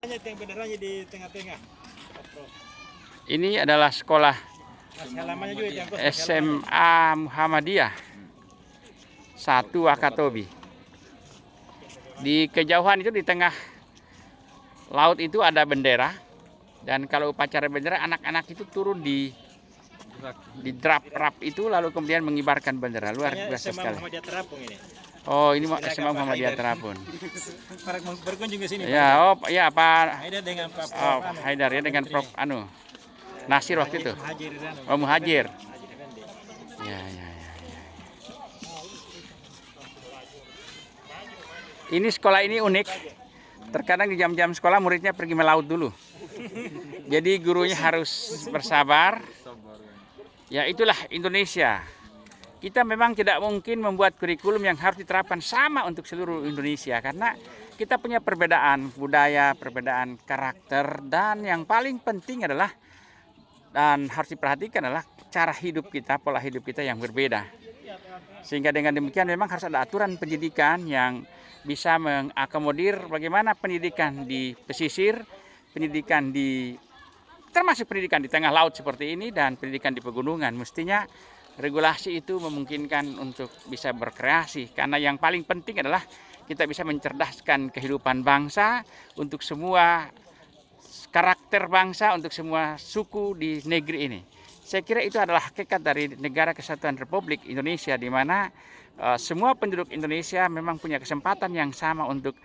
Benderanya di tengah-tengah. Ini adalah sekolah Halamannya juga yang SMA Muhammadiyah 1 Wakatobi. Di kejauhan itu di tengah laut itu ada bendera, dan kalau upacara bendera anak-anak itu turun di drap itu lalu kemudian mengibarkan bendera. Luar biasa sekali. Oh, ini SMA Muhammadiyah Terapun. Berkunjung ke sini. Ya, oh ya Pak Haidar dengan Pak Haidar ya dengan Prof Nasir waktu itu. Oh, Muhajir. Ya. Ini sekolah ini unik. Terkadang di jam-jam sekolah muridnya pergi melaut dulu. Jadi gurunya harus bersabar. Ya, itulah Indonesia. Kita memang tidak mungkin membuat kurikulum yang harus diterapkan sama untuk seluruh Indonesia karena kita punya perbedaan budaya, perbedaan karakter, dan yang paling penting adalah dan harus diperhatikan adalah cara hidup kita, pola hidup kita yang berbeda. Sehingga dengan demikian memang harus ada aturan pendidikan yang bisa mengakomodir bagaimana pendidikan di pesisir, pendidikan termasuk pendidikan di tengah laut seperti ini, dan pendidikan di pegunungan. Mestinya regulasi itu memungkinkan untuk bisa berkreasi, karena yang paling penting adalah kita bisa mencerdaskan kehidupan bangsa untuk semua karakter bangsa, untuk semua suku di negeri ini. Saya kira itu adalah hakikat dari Negara Kesatuan Republik Indonesia, di mana semua penduduk Indonesia memang punya kesempatan yang sama untuk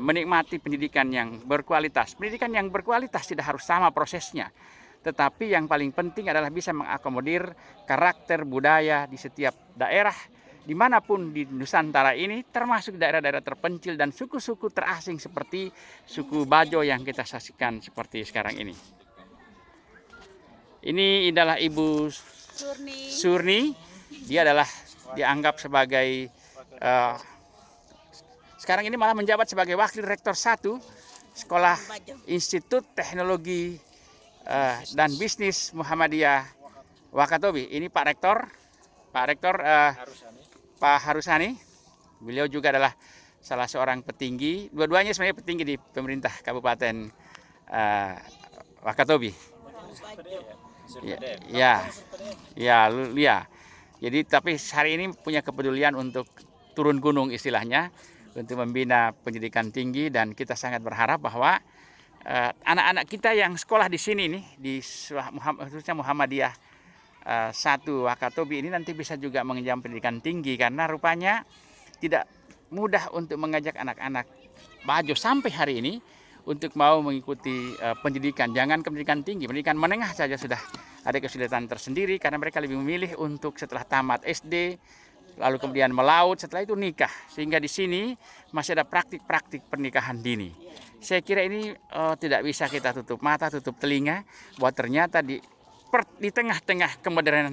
menikmati pendidikan yang berkualitas. Pendidikan yang berkualitas tidak harus sama prosesnya, tetapi yang paling penting adalah bisa mengakomodir karakter budaya di setiap daerah dimanapun di Nusantara ini, termasuk daerah-daerah terpencil dan suku-suku terasing seperti suku Bajo yang kita saksikan seperti sekarang ini. Ini adalah Ibu Surni. Dia adalah dianggap sebagai sekarang ini malah menjabat sebagai Wakil Rektor 1 Sekolah Institut Teknologi dan Bisnis Muhammadiyah Wakatobi. Ini Pak Rektor Pak Harusani. Beliau juga adalah salah seorang petinggi. Dua-duanya sebenarnya petinggi di pemerintah Kabupaten Wakatobi. Ya. Jadi tapi hari ini punya kepedulian untuk turun gunung istilahnya, untuk membina pendidikan tinggi, dan kita sangat berharap bahwa anak-anak kita yang sekolah di sini nih, khususnya Muhammadiyah 1 Wakatobi ini nanti bisa juga mengenyam pendidikan tinggi, karena rupanya tidak mudah untuk mengajak anak-anak Bajo sampai hari ini untuk mau mengikuti pendidikan. Jangan pendidikan tinggi, pendidikan menengah saja sudah ada kesulitan tersendiri, karena mereka lebih memilih untuk setelah tamat SD lalu kemudian melaut, setelah itu nikah. Sehingga di sini masih ada praktik-praktik pernikahan dini. Saya kira ini tidak bisa kita tutup mata, tutup telinga, bahwa ternyata di tengah-tengah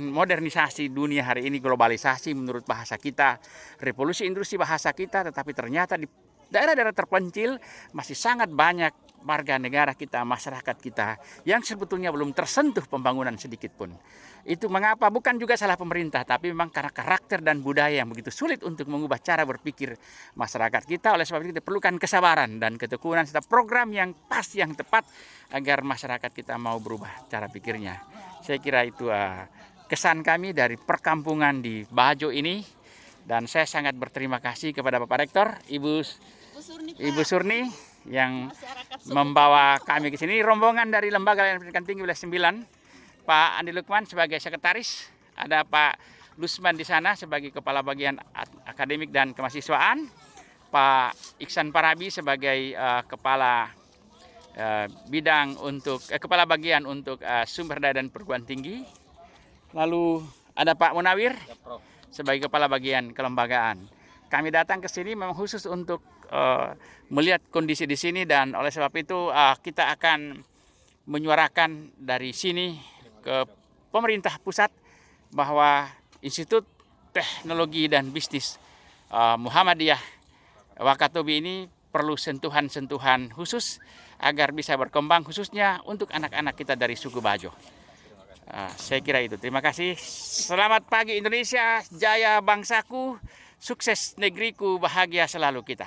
modernisasi dunia hari ini, globalisasi menurut bahasa kita, revolusi industri bahasa kita, tetapi ternyata di daerah-daerah terpencil masih sangat banyak warga negara kita, masyarakat kita yang sebetulnya belum tersentuh pembangunan sedikit pun. Itu mengapa? Bukan juga salah pemerintah, tapi memang karena karakter dan budaya yang begitu sulit untuk mengubah cara berpikir masyarakat kita. Oleh sebab itu kita perlukan kesabaran dan ketekunan serta program yang pas, yang tepat, agar masyarakat kita mau berubah cara pikirnya. Saya kira itu kesan kami dari perkampungan di Bajo ini, dan saya sangat berterima kasih kepada Bapak Rektor, Ibu Surni yang membawa kami ke sini. Rombongan dari Lembaga Layanan Pendidikan Tinggi Wilayah 9, Pak Andi Lukman sebagai sekretaris, ada Pak Lusman di sana sebagai Kepala Bagian Akademik dan Kemahasiswaan, Pak Iksan Parabi sebagai Kepala Bidang untuk Kepala Bagian untuk Sumber Daya dan Perguruan Tinggi, lalu ada Pak Munawir sebagai Kepala Bagian Kelembagaan. Kami datang ke sini memang khusus untuk melihat kondisi di sini, dan oleh sebab itu kita akan menyuarakan dari sini ke pemerintah pusat bahwa Institut Teknologi dan Bisnis Muhammadiyah Wakatobi ini perlu sentuhan-sentuhan khusus agar bisa berkembang, khususnya untuk anak-anak kita dari suku Bajo. Saya kira itu. Terima kasih. Selamat pagi Indonesia, jaya bangsaku, sukses negeriku, bahagia selalu kita.